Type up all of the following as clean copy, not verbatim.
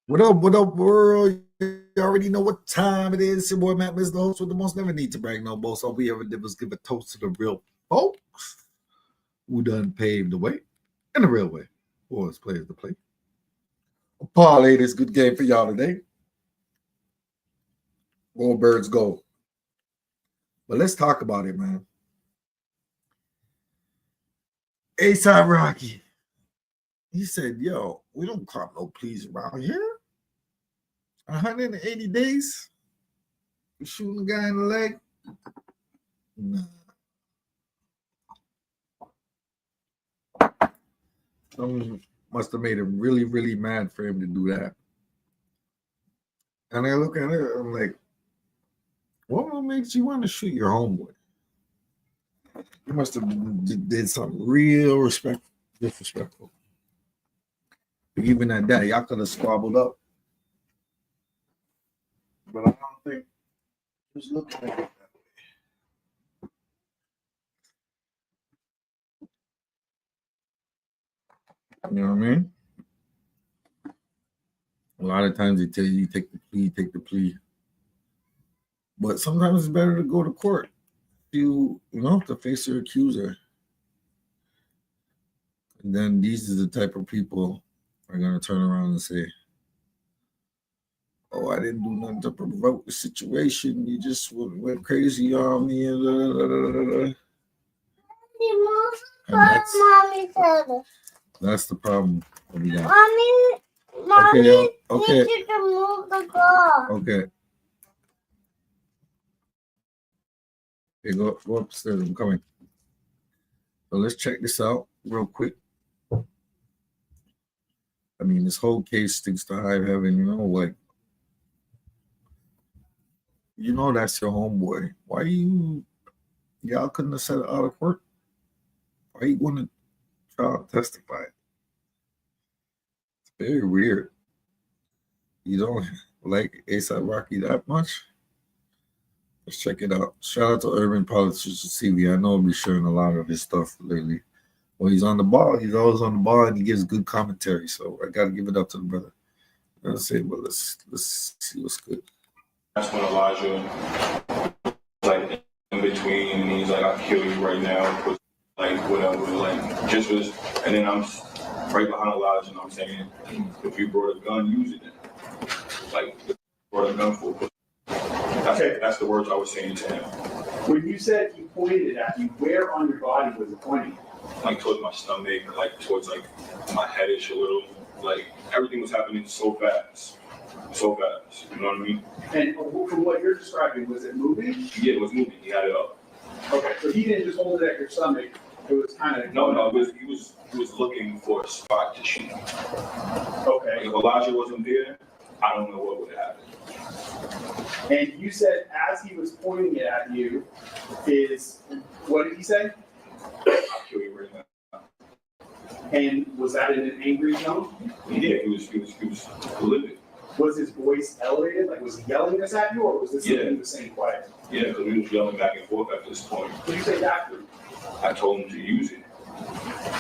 What up, world? You already know what time it is. It's your boy Matt, Mr. Host with the most. Never need to brag no boast. All we ever did was give a toast to the real folks who done paved the way in the real way. Boys, players to play. Parlay this good game for y'all today. Go Birds go. But let's talk about it, man. A$AP Rocky. He said, yo, we don't cop no pleas around here. 180 days? You shooting a guy in the leg? Nah. Someone must have made him really, really mad for him to do that. And I look at it, I'm like, what makes you want to shoot your homeboy? You must have did something real disrespectful. Even at that, y'all could have squabbled up. But I don't think just looking at it that way. You know what I mean? A lot of times they tell you take the plea. But sometimes it's better to go to court. You know, to face your accuser. And then these are the type of people are gonna turn around and say, oh, I didn't do nothing to provoke the situation. You just went crazy on me. And that's the problem. Mommy, okay. need you to move the car. Okay. Okay, go upstairs. I'm coming. So let's check this out real quick. I mean, this whole case stinks to high heaven, you know, like, you know, that's your homeboy. Why y'all couldn't have set it out of court? Why you want to try to testify? It's very weird. You don't like A$AP Rocky that much? Let's check it out. Shout out to Urban Politician CV. I know I'll be sharing a lot of his stuff lately. Well, he's on the ball. He's always on the ball, and he gives good commentary. So I got to give it up to the brother. Let's say, but let's see what's good. That's when Elijah like in between, and he's like, "I'll kill you right now," like whatever, like just was. And then I'm right behind Elijah, and I'm saying, "If you brought a gun, use it." Like, brought a gun for. That's the words I was saying to him. When you said he pointed at you, where on your body was it pointing? Like towards my stomach, like towards like my headish a little. Like everything was happening so fast. So fast, you know what I mean? And from what you're describing, was it moving? Yeah, it was moving. He had it up. Okay, so he didn't just hold it at your stomach. It was kind of no. He was looking for a spot to shoot. Okay. If Elijah wasn't there, I don't know what would have happened. And you said as he was pointing it at you, what did he say? I'll kill you right now. And was that in an angry tone? Yeah, he was livid. Was his voice elevated? Like, was he yelling this at you, or was this something he was saying quiet? Yeah, because we was yelling back and forth at this point. What did you say after? I told him to use it.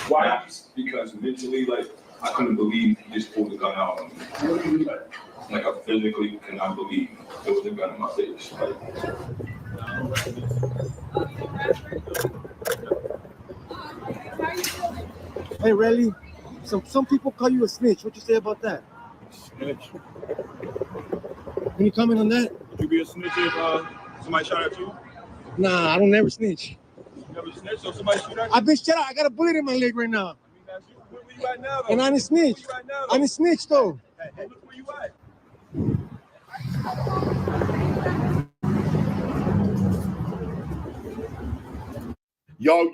Why? Because mentally, like, I couldn't believe he just pulled the gun out on me. What do you mean by that? Like, I physically cannot believe there was a gun in my face. Like, hey, Relly, some people call you a snitch. What you say about that? Snitch. Can you comment on that? Would you be a snitch if somebody shot at you? Nah, I don't never snitch. You never snitch, so somebody shoot at you? I've been shut out. I got a bullet in my leg right now. I mean, that's you. Where you at now, though? And I didn't snitch. Right now, I didn't snitch, though. Hey, look where you at. Yo,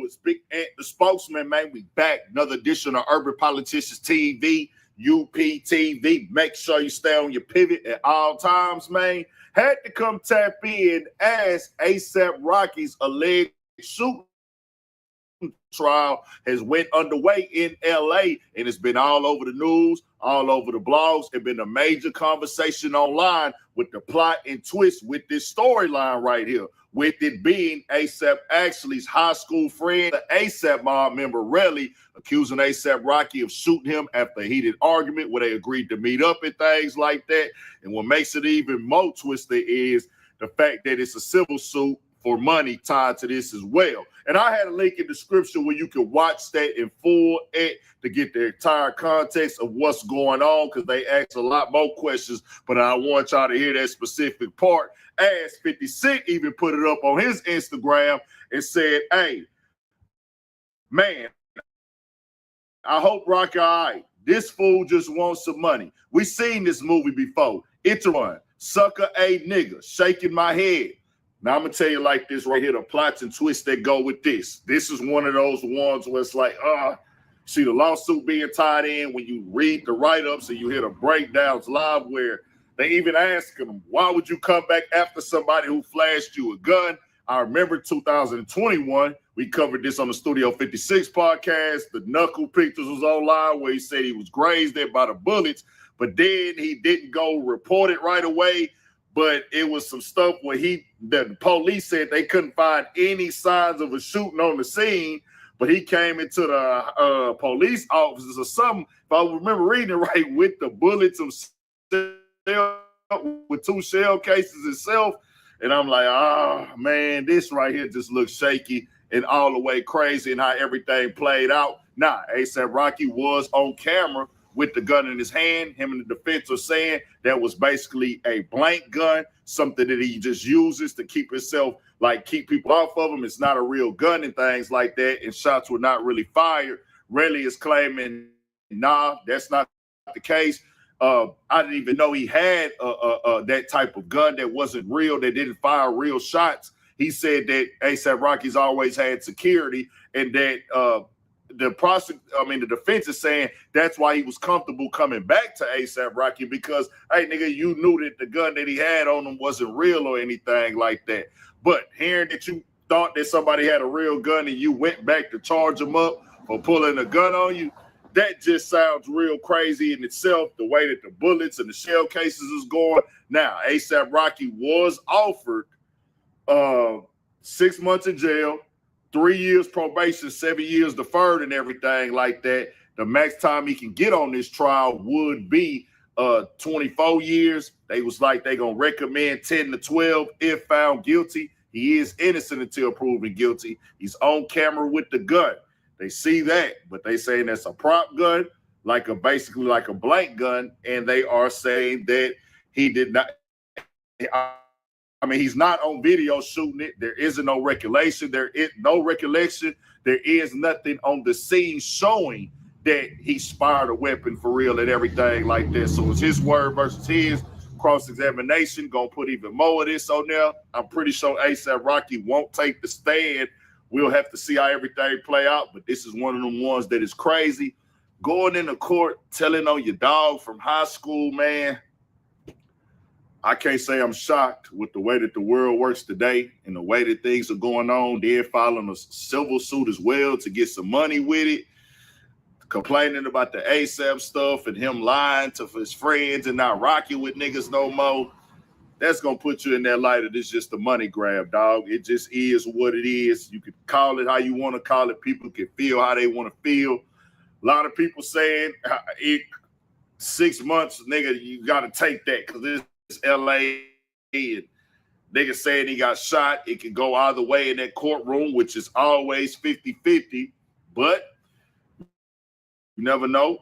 it's Big Ant, the spokesman, man. We back. Another edition of Urban Politicians TV, UPTV. Make sure you stay on your pivot at all times, man. Had to come tap in as A$AP Rocky's alleged shooting trial has went underway in LA, and it's been all over the news, all over the blogs. It's been a major conversation online with the plot and twist with this storyline right here. with it being A$AP Ashley's high school friend. The A$AP mob member Relly accusing A$AP Rocky of shooting him after a heated argument where they agreed to meet up and things like that. And what makes it even more twisted is the fact that it's a civil suit for money tied to this as well. And I had a link in the description where you can watch that in full to get the entire context of what's going on, because they asked a lot more questions, but I want y'all to hear that specific part. As 50 Cent even put it up on his Instagram and said, hey, man, I hope Rocky all right. This fool just wants some money. We seen this movie before. It's a run. Sucker a nigga, shaking my head. Now I'm gonna tell you like this right here, the plots and twists that go with this. This is one of those ones where it's like, see the lawsuit being tied in when you read the write-ups and you hear the breakdowns live where they even ask him, why would you come back after somebody who flashed you a gun? I remember 2021, we covered this on the Studio 56 podcast. The knuckle pictures was online where he said he was grazed there by the bullets, but then he didn't go report it right away. But it was some stuff where the police said they couldn't find any signs of a shooting on the scene, but he came into the police offices or something, if I remember reading it right, with the bullets with 2 shell cases itself. And I'm like, oh, man, this right here just looks shaky and all the way crazy and how everything played out. Nah, A$AP Rocky was on camera with the gun in his hand. Him and the defense are saying that was basically a blank gun, something that he just uses to keep himself, like keep people off of him. It's not a real gun and things like that, and shots were not really fired. Relly is claiming, nah, that's not the case. I didn't even know he had that type of gun that wasn't real, that didn't fire real shots. He said that A$AP Rocky's always had security and that the defense is saying that's why he was comfortable coming back to A$AP Rocky because, hey, nigga, you knew that the gun that he had on him wasn't real or anything like that. But hearing that you thought that somebody had a real gun and you went back to charge him up for pulling a gun on you, that just sounds real crazy in itself, the way that the bullets and the shell cases is going. Now, A$AP Rocky was offered 6 months in jail, 3 years probation, 7 years deferred and everything like that. The max time he can get on this trial would be 24 years. They was like they gonna recommend 10 to 12 if found guilty. He is innocent until proven guilty. He's on camera with the gun. They see that, but they saying that's a prop gun, basically like a blank gun, and they are saying that he did not. I mean, he's not on video shooting it. There isn't no recollection. There is no recollection. There is nothing on the scene showing that he fired a weapon for real and everything like this. So it's his word versus his. Cross-examination, gonna put even more of this on there. I'm pretty sure A$AP Rocky won't take the stand. We'll have to see how everything play out, but this is one of them ones that is crazy. Going into court, telling on your dog from high school, man, I can't say I'm shocked with the way that the world works today and the way that things are going on. They're filing a civil suit as well to get some money with it, complaining about the A$AP stuff and him lying to his friends and not rocking with niggas no more. That's going to put you in that light of this just a money grab, dog. It just is what it is. You can call it how you want to call it. People can feel how they want to feel. A lot of people saying 6 months, nigga, you got to take that because it's LA and nigga saying he got shot. It can go either way in that courtroom, which is always 50-50, but you never know.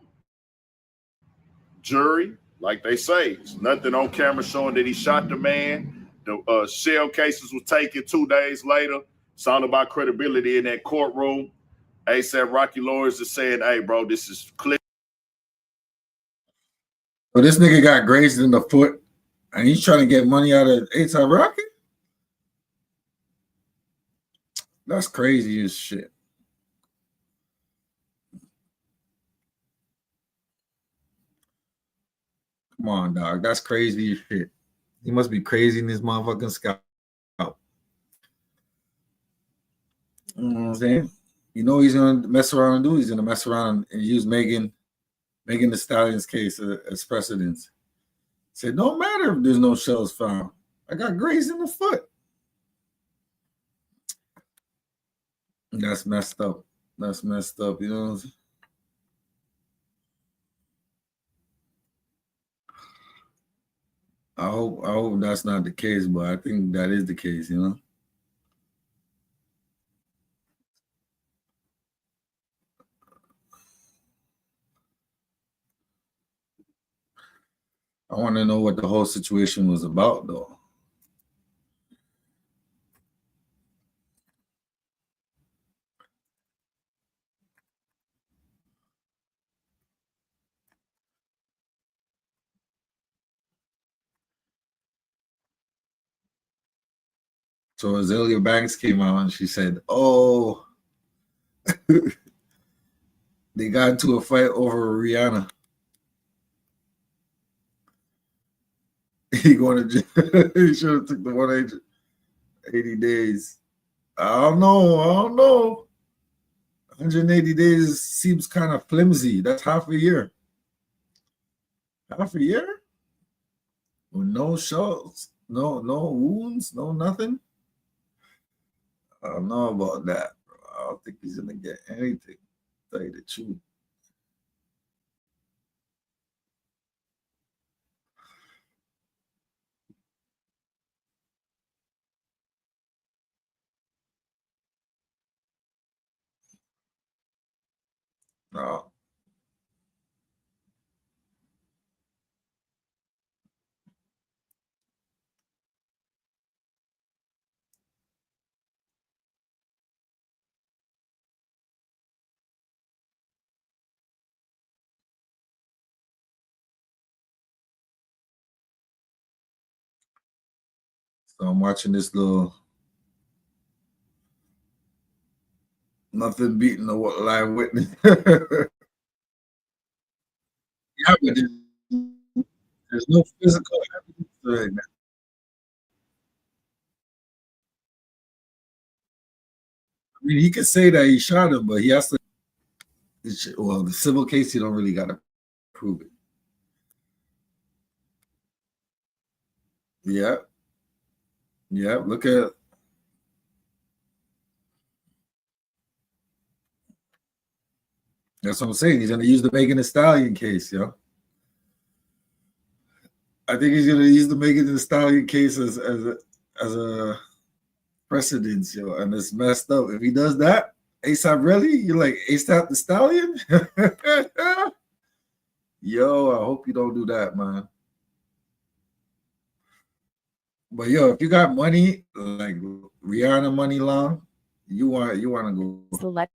Jury, like they say, there's nothing on camera showing that he shot the man. The shell cases were taken 2 days later. It's all about credibility in that courtroom. A$AP Rocky lawyers are saying, hey, bro, this is clear. But this nigga got grazed in the foot and he's trying to get money out of A$AP Rocky? That's crazy as shit. Come on, dog. That's crazy as shit. He must be crazy in his motherfucking scalp. You know what I'm saying? You know he's gonna mess around and do. He's gonna mess around and use Megan Thee Stallion's case as precedence. Said, no matter if there's no shells found. I got grazed in the foot. That's messed up. That's messed up. You know. I hope that's not the case, but I think that is the case. You know. I want to know what the whole situation was about, though. So Azalea Banks came out and she said, "Oh, they got into a fight over Rihanna. He going to jail. He should have took the 180 days. I don't know. I don't know. 180 days seems kind of flimsy. That's half a year. Half a year with no shows, no wounds, no nothing. I don't know about that, bro. I don't think he's gonna get anything. To tell you the truth. No. So I'm watching this little nothing beating the live witness. Yeah, but there's no physical evidence to it. I mean, he could say that he shot him, but he has to. Well, the civil case, you don't really got to prove it. Yeah, yeah. Look at. That's what I'm saying. He's gonna use the Megan Thee Stallion case, yo. I think he's gonna use the Megan Thee Stallion case as a precedence, yo, and it's messed up. If he does that, ASAP really, you're like ASAP the Stallion. Yo, I hope you don't do that, man. But yo, if you got money like Rihanna money long, you want to go.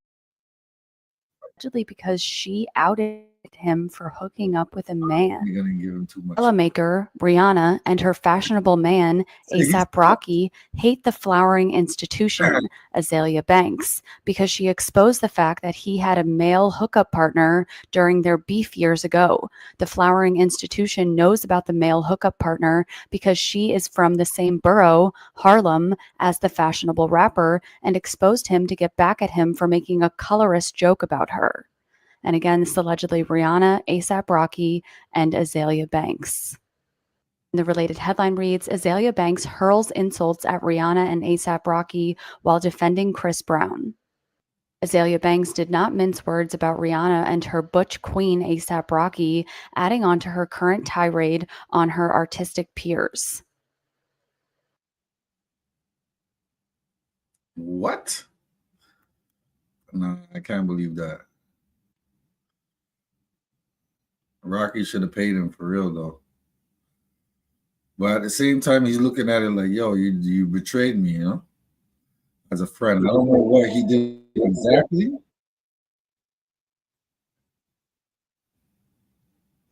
Allegedly because she outed him for hooking up with a man. You're gonna give him too much. Umbrella maker Rihanna and her fashionable man ASAP Rocky hate the flowering institution Azalea Banks because she exposed the fact that he had a male hookup partner during their beef years ago. The flowering institution knows about the male hookup partner because she is from the same borough, Harlem, as the fashionable rapper and exposed him to get back at him for making a colorist joke about her. And again, this is allegedly Rihanna, ASAP Rocky, and Azalea Banks. The related headline reads, Azalea Banks hurls insults at Rihanna and ASAP Rocky while defending Chris Brown. Azalea Banks did not mince words about Rihanna and her butch queen ASAP Rocky, adding on to her current tirade on her artistic peers. What? No, I can't believe that. Rocky should have paid him for real though. But at the same time, he's looking at it like, yo, you betrayed me, you know, as a friend. I don't know what he did exactly.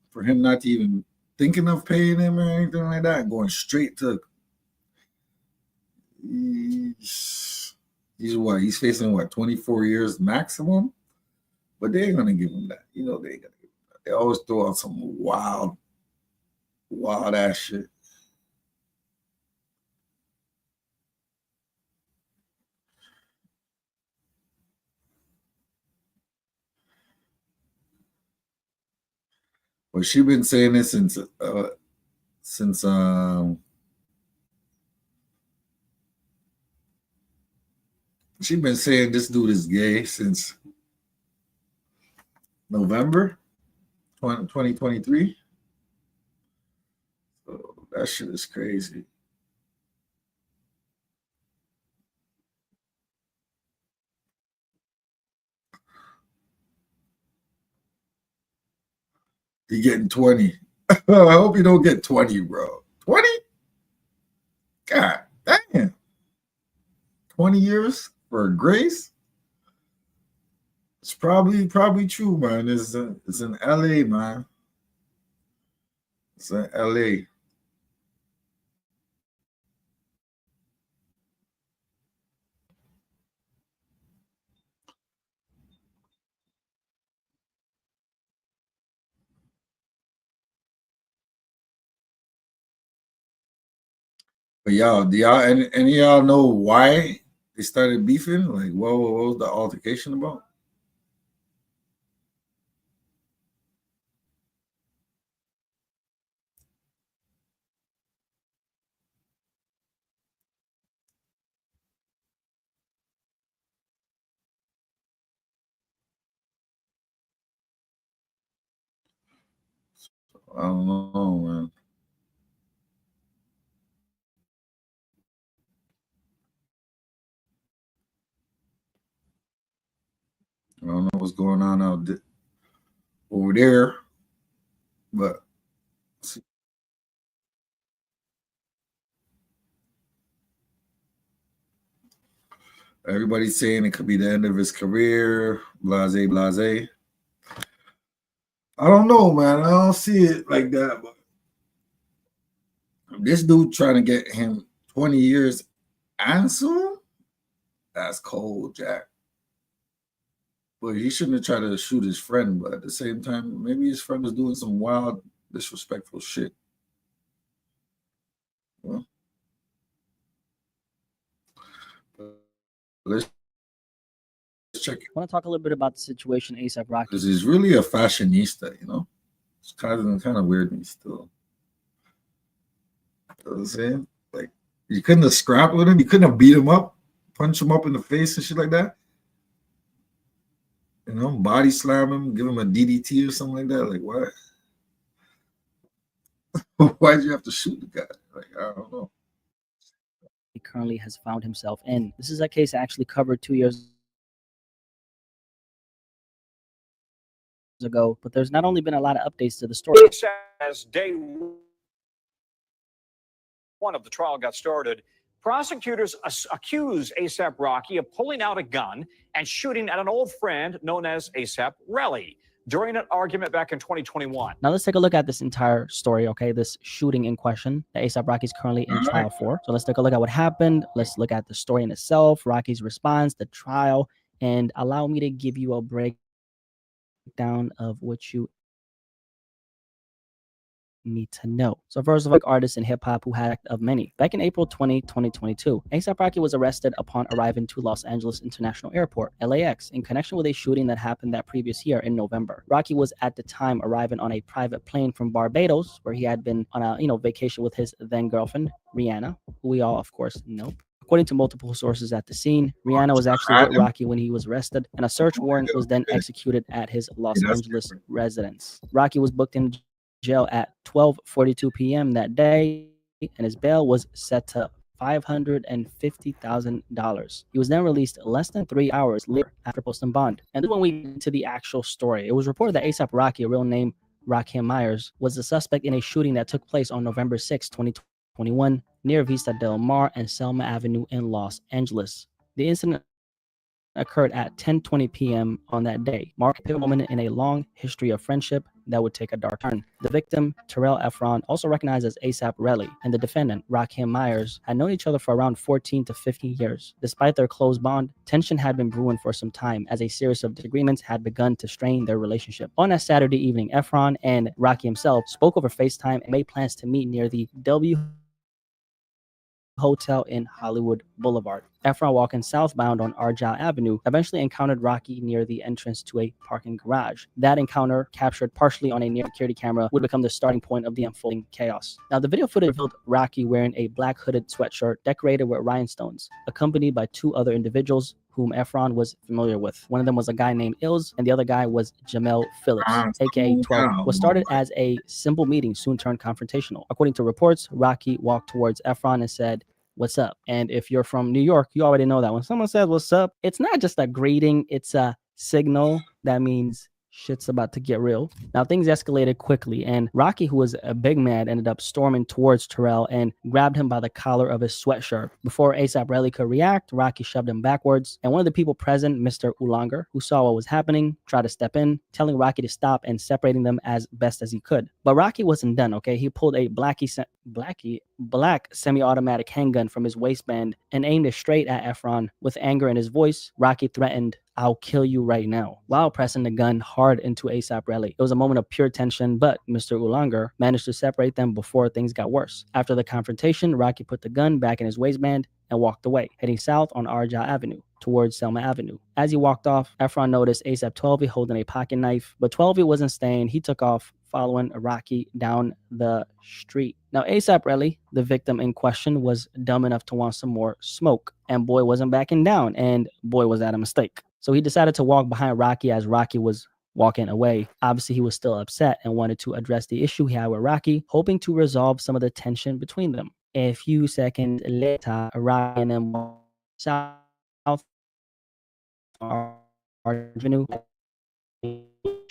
For him not to even thinking of paying him or anything like that, going straight to he's what? He's facing what, 24 years maximum? But they ain't gonna give him that. You know they ain't gonna give him that. They always throw out some wild ass shit. But she been saying this since She been saying this dude is gay since November 2023. So that shit is crazy. He getting 20. I hope you don't get 20, bro. 20? God damn. 20 years for grace? It's probably true, man. It's in LA, man. It's in LA. But y'all, do y'all any of y'all know why they started beefing? Like, what was the altercation about? I don't know, man. I don't know what's going on over there, but everybody's saying it could be the end of his career. Blase, blase. I don't know, man. I don't see it like that. But this dude trying to get him 20 years and soon? That's cold, Jack. But he shouldn't have tried to shoot his friend. But at the same time, maybe his friend was doing some wild, disrespectful shit. Well, let's check it. I want to talk a little bit about the situation ASAP Rocky. Because he's really a fashionista, you know? It's kind of weird me still. You know what I'm saying? Like, you couldn't have scrapped with him. You couldn't have beat him up, punch him up in the face and shit like that. You know, body slam him, give him a DDT or something like that. Like, what? Why'd you have to shoot the guy? Like, I don't know. He currently has found himself in. This is a case I actually covered 2 years ago, but there's not only been a lot of updates to the story. As day one of the trial got started, prosecutors accuse ASAP Rocky of pulling out a gun and shooting at an old friend known as ASAP Relly during an argument back in 2021. Now let's take a look at this entire story, okay? This shooting in question that ASAP Rocky is currently in trial for. So let's take a look at what happened. Let's look at the story in itself, Rocky's response, the trial, and allow me to give you a breakdown of what you need to know. So first of all, artist in hip-hop who had of many. Back in April 2022, ASAP Rocky was arrested upon arriving to Los Angeles International Airport, LAX, in connection with a shooting that happened that previous year in November. Rocky was at the time arriving on a private plane from Barbados, where he had been on a vacation with his then girlfriend, Rihanna, who we all of course know. According to multiple sources at the scene, Rihanna was actually with Rocky when he was arrested, and a search warrant was then executed at his Los Angeles residence. Rocky was booked in jail at 12:42 p.m. that day, and his bail was set to $550,000. He was then released less than 3 hours later after posting bond. And then when we get to the actual story, it was reported that ASAP Rocky, a real name Rakim Myers, was the suspect in a shooting that took place on November 6, 2021, near Vista Del Mar and Selma Avenue in Los Angeles. The incident occurred at 10:20 p.m. on that day, marking a pivotal moment in a long history of friendship that would take a dark turn. The victim, Terrell Efron, also recognized as ASAP Relly, and the defendant, Rakim Myers, had known each other for around 14 to 15 years. Despite their close bond, tension had been brewing for some time as a series of disagreements had begun to strain their relationship. On that Saturday evening, Efron and Rocky himself spoke over FaceTime and made plans to meet near the W Hotel in Hollywood Boulevard. Efron, walking southbound on Argyle Avenue, eventually encountered Rocky near the entrance to a parking garage. That encounter, captured partially on a near security camera, would become the starting point of the unfolding chaos. Now, the video footage revealed Rocky wearing a black hooded sweatshirt decorated with rhinestones, accompanied by two other individuals whom Efron was familiar with. One of them was a guy named Ills, and the other guy was Jamel Phillips, aka 12. What started as a simple meeting soon turned confrontational. According to reports, Rocky walked towards Efron and said, "What's up?" And if you're from New York, you already know that when someone says "What's up," it's not just a greeting, it's a signal that means shit's about to get real. Now, things escalated quickly, and Rocky, who was a big man, ended up storming towards Terrell and grabbed him by the collar of his sweatshirt. Before ASAP Relly could react, Rocky shoved him backwards, and one of the people present, Mr. Ulanger, who saw what was happening, tried to step in, telling Rocky to stop and separating them as best as he could. But Rocky wasn't done, okay? He pulled a black semi-automatic handgun from his waistband and aimed it straight at Efron. With anger in his voice, Rocky threatened, "I'll kill you right now," while pressing the gun hard into ASAP Relly. It was a moment of pure tension, but Mr. Ulanger managed to separate them before things got worse. After the confrontation, Rocky put the gun back in his waistband and walked away, heading south on Arja Avenue towards Selma Avenue. As he walked off, Efron noticed ASAP 12 holding a pocket knife, but 12 wasn't staying. He took off, following Rocky down the street. Now, ASAP Relly, the victim in question, was dumb enough to want some more smoke, and boy wasn't backing down, and boy was that a mistake. So he decided to walk behind Rocky as Rocky was walking away. Obviously, he was still upset and wanted to address the issue he had with Rocky, hoping to resolve some of the tension between them. A few seconds later, Rocky and them walked south Avenue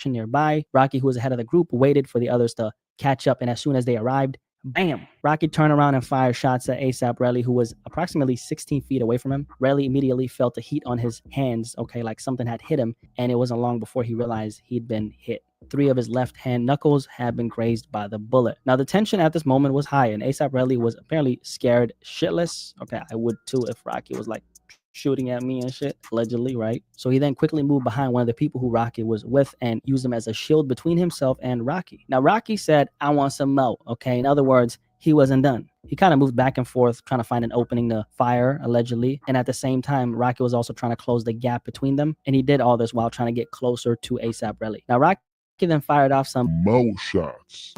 nearby. Rocky, who was ahead of the group, waited for the others to catch up, and as soon as they arrived, bam! Rocky turned around and fired shots at ASAP Relly, who was approximately 16 feet away from him. Relly immediately felt the heat on his hands, okay, like something had hit him, and it wasn't long before he realized he'd been hit. 3 of his left hand knuckles had been grazed by the bullet. Now, the tension at this moment was high, and ASAP Relly was apparently scared shitless. Okay, I would too if Rocky was like shooting at me and shit, allegedly, right? So he then quickly moved behind one of the people who Rocky was with and used him as a shield between himself and Rocky. Now, Rocky said, "I want some mo," okay? In other words, he wasn't done. He kind of moved back and forth, trying to find an opening to fire, allegedly. And at the same time, Rocky was also trying to close the gap between them. And he did all this while trying to get closer to ASAP Relly. Now, Rocky then fired off some mo shots,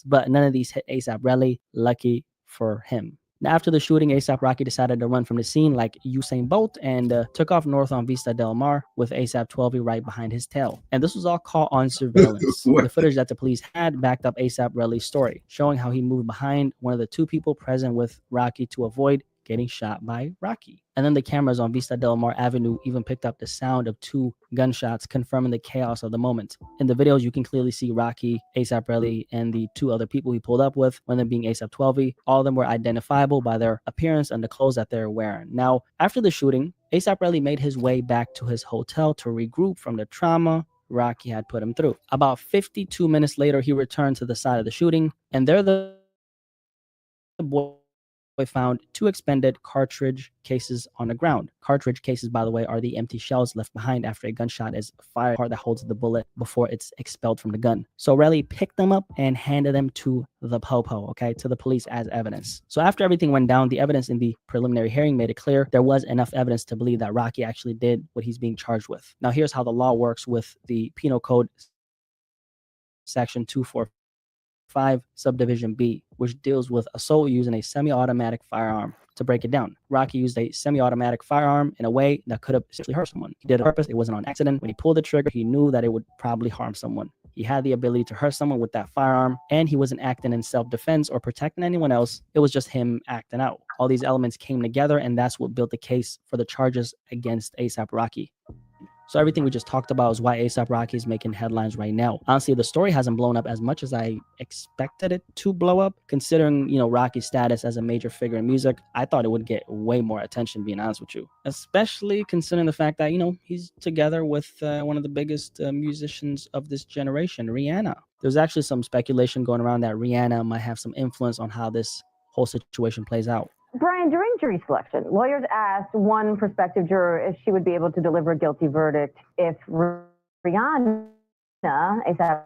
but none of these hit ASAP Relly. Lucky for him. Now, after the shooting, ASAP Rocky decided to run from the scene like Usain Bolt and took off north on Vista Del Mar with ASAP 12 right behind his tail. And this was all caught on surveillance. The footage that the police had backed up ASAP Relly's story, showing how he moved behind one of the 2 people present with Rocky to avoid getting shot by Rocky. And then the cameras on Vista Del Mar Avenue even picked up the sound of 2 gunshots, confirming the chaos of the moment. In the videos, you can clearly see Rocky, ASAP Relly, and the 2 other people he pulled up with, one of them being ASAP 12. All of them were identifiable by their appearance and the clothes that they're wearing. Now, after the shooting, ASAP Relly made his way back to his hotel to regroup from the trauma Rocky had put him through. About 52 minutes later, he returned to the side of the shooting, and there the boy found 2 expended cartridge cases on the ground. Cartridge cases, by the way, are the empty shells left behind after a gunshot is fired, part that holds the bullet before it's expelled from the gun. So Relly picked them up and handed them to the popo, okay, to the police as evidence. So after everything went down, the evidence in the preliminary hearing made it clear there was enough evidence to believe that Rocky actually did what he's being charged with. Now, here's how the law works with the Penal Code Section 245 subdivision B, which deals with assault using a semi-automatic firearm. To break it down, Rocky used a semi-automatic firearm in a way that could have seriously hurt someone. He did it on purpose. It wasn't on accident. When he pulled the trigger, he knew that it would probably harm someone. He had the ability to hurt someone with that firearm, and he wasn't acting in self-defense or protecting anyone else. It was just him acting out. All these elements came together, and that's what built the case for the charges against ASAP Rocky. So everything we just talked about is why ASAP Rocky is making headlines right now. Honestly, the story hasn't blown up as much as I expected it to blow up, considering, Rocky's status as a major figure in music. I thought it would get way more attention, being honest with you, especially considering the fact that, he's together with one of the biggest musicians of this generation, Rihanna. There's actually some speculation going around that Rihanna might have some influence on how this whole situation plays out. Brian, during jury selection, lawyers asked one prospective juror if she would be able to deliver a guilty verdict if Rihanna, ASAP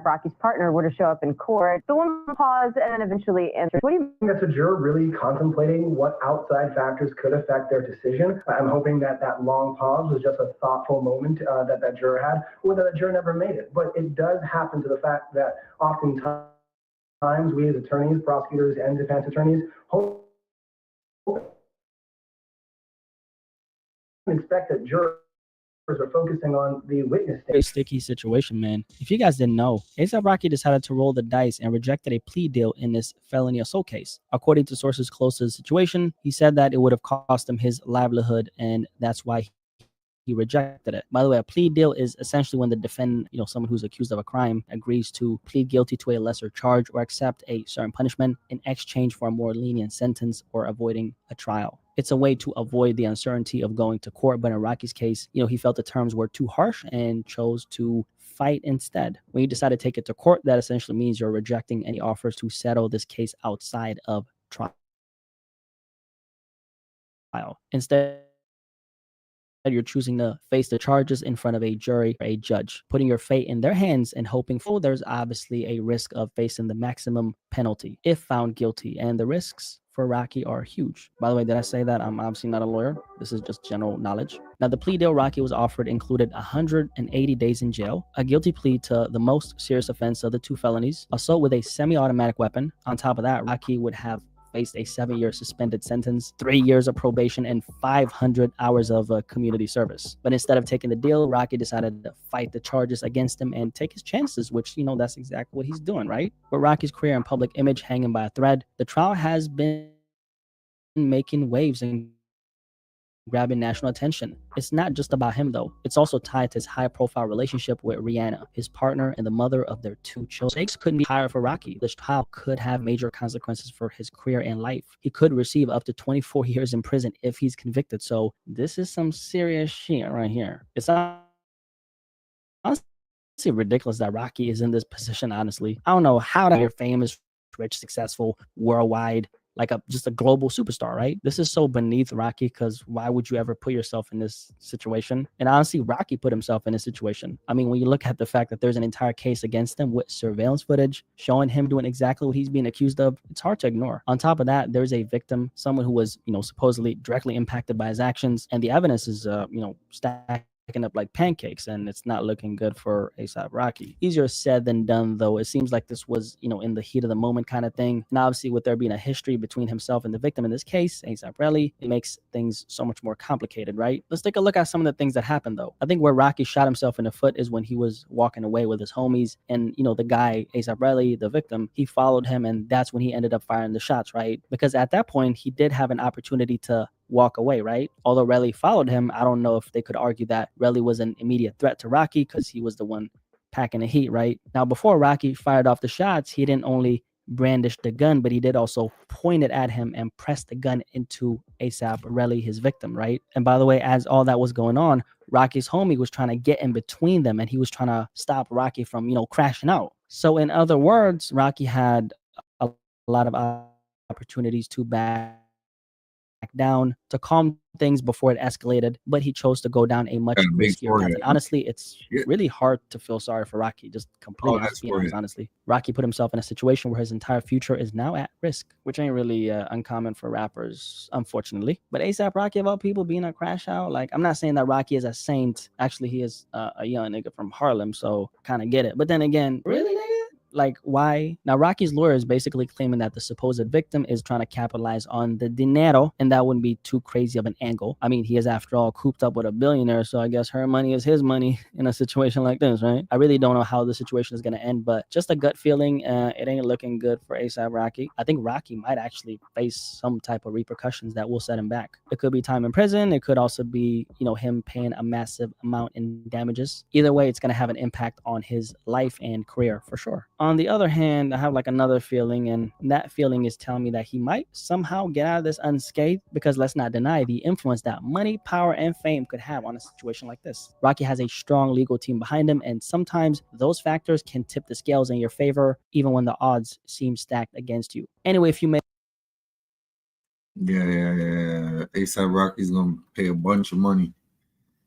Rocky's partner, were to show up in court. The woman paused and eventually answered. What do you think? That's a juror really contemplating what outside factors could affect their decision. I'm hoping that long pause was just a thoughtful moment that juror had, or that the juror never made it. But it does happen to the fact that oftentimes we as attorneys, prosecutors, and defense attorneys hope expect that jurors are focusing on the witness Very stand. sticky situation, man. If you guys didn't know, ASAP Rocky decided to roll the dice and rejected a plea deal in this felony assault case. According to sources close to the situation, he said that it would have cost him his livelihood, and that's why he rejected it. By the way, a plea deal is essentially when the defendant, someone who's accused of a crime, agrees to plead guilty to a lesser charge or accept a certain punishment in exchange for a more lenient sentence or avoiding a trial. It's a way to avoid the uncertainty of going to court, but in Rocky's case, he felt the terms were too harsh and chose to fight instead. When you decide to take it to court, that essentially means you're rejecting any offers to settle this case outside of trial. Instead, you're choosing to face the charges in front of a jury or a judge, putting your fate in their hands and hoping for. There's obviously a risk of facing the maximum penalty if found guilty, and the risks for Rocky are huge. By the way, did I say that I'm obviously not a lawyer? This is just general knowledge. Now, the plea deal Rocky was offered included 180 days in jail, a guilty plea to the most serious offense of the two felonies, assault with a semi-automatic weapon. On top of that, Rocky would have faced a 7-year suspended sentence, 3 years of probation, and 500 hours of community service. But instead of taking the deal, Rocky decided to fight the charges against him and take his chances, which, that's exactly what he's doing, right? With Rocky's career and public image hanging by a thread, the trial has been making waves and grabbing national attention. It's not just about him, though. It's also tied to his high-profile relationship with Rihanna, his partner and the mother of their 2 children. Stakes couldn't be higher for Rocky. This trial could have major consequences for his career and life. He could receive up to 24 years in prison if he's convicted. So this is some serious shit right here. It's honestly ridiculous that Rocky is in this position, honestly. I don't know how that you're famous, rich, successful, worldwide, like just a global superstar, right? This is so beneath Rocky, because why would you ever put yourself in this situation? And honestly, Rocky put himself in this situation. I mean, when you look at the fact that there's an entire case against him with surveillance footage showing him doing exactly what he's being accused of, it's hard to ignore. On top of that, there's a victim, someone who was, supposedly directly impacted by his actions, and the evidence is, stacking up like pancakes, and it's not looking good for ASAP Rocky. Easier said than done, though. It seems like this was, in the heat of the moment kind of thing. And obviously, with there being a history between himself and the victim in this case, ASAP Rocky, it makes things so much more complicated, right? Let's take a look at some of the things that happened, though. I think where Rocky shot himself in the foot is when he was walking away with his homies, and the guy, ASAP Rocky, the victim, he followed him, and that's when he ended up firing the shots, right? Because at that point, he did have an opportunity to walk away, right? Although Relly followed him, I don't know if they could argue that Relly was an immediate threat to Rocky because he was the one packing the heat, right? Now, before Rocky fired off the shots, he didn't only brandish the gun, but he did also point it at him and press the gun into ASAP Relly, his victim, right? And by the way, as all that was going on, Rocky's homie was trying to get in between them, and he was trying to stop Rocky from, crashing out. So in other words, Rocky had a lot of opportunities to back down, to calm things before it escalated, but he chose to go down a much riskier path. And honestly, it's really hard to feel sorry for Rocky, just completely being honest, honestly. Rocky put himself in a situation where his entire future is now at risk, which ain't really uncommon for rappers, unfortunately. But ASAP Rocky, of all people, being a crash out, like, I'm not saying that Rocky is a saint. Actually, he is a young nigga from Harlem, so kind of get it. But then again, really, nigga? Like, why? Now, Rocky's lawyer is basically claiming that the supposed victim is trying to capitalize on the dinero, and that wouldn't be too crazy of an angle. I mean, he is, after all, cooped up with a billionaire, so I guess her money is his money in a situation like this, right? I really don't know how the situation is going to end, but just a gut feeling, it ain't looking good for ASAP Rocky. I think Rocky might actually face some type of repercussions that will set him back. It could be time in prison. It could also be, him paying a massive amount in damages. Either way, it's going to have an impact on his life and career for sure. On the other hand, I have like another feeling, and that feeling is telling me that he might somehow get out of this unscathed, because let's not deny the influence that money, power, and fame could have on a situation like this. Rocky has a strong legal team behind him, and sometimes those factors can tip the scales in your favor, even when the odds seem stacked against you. Anyway, if you may. Yeah. ASAP Rocky's gonna pay a bunch of money.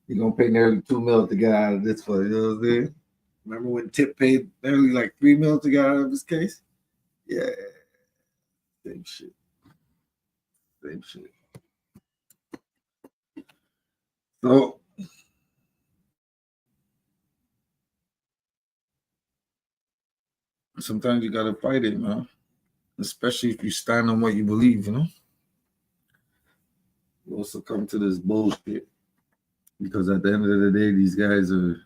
He's gonna pay nearly $2 million to get out of this for, you know what I'm saying? Remember when Tip paid nearly like $3 million to get out of his case? Yeah. Same shit. So sometimes you gotta fight it, man. Especially if you stand on what you believe, You also come to this bullshit. Because at the end of the day, these guys are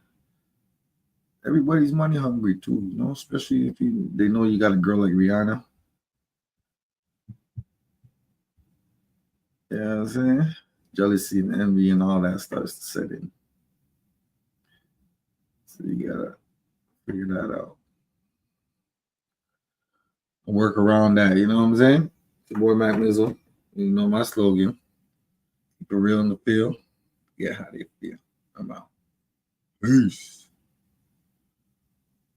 everybody's money hungry too, you know, especially if they know you got a girl like Rihanna. You know what I'm saying? Jealousy and envy and all that starts to set in. So you gotta figure that out. Work around that, you know what I'm saying? It's your boy Mac Mizzle. You know my slogan. Keep it real in the field. Get how they feel. I'm out. Peace.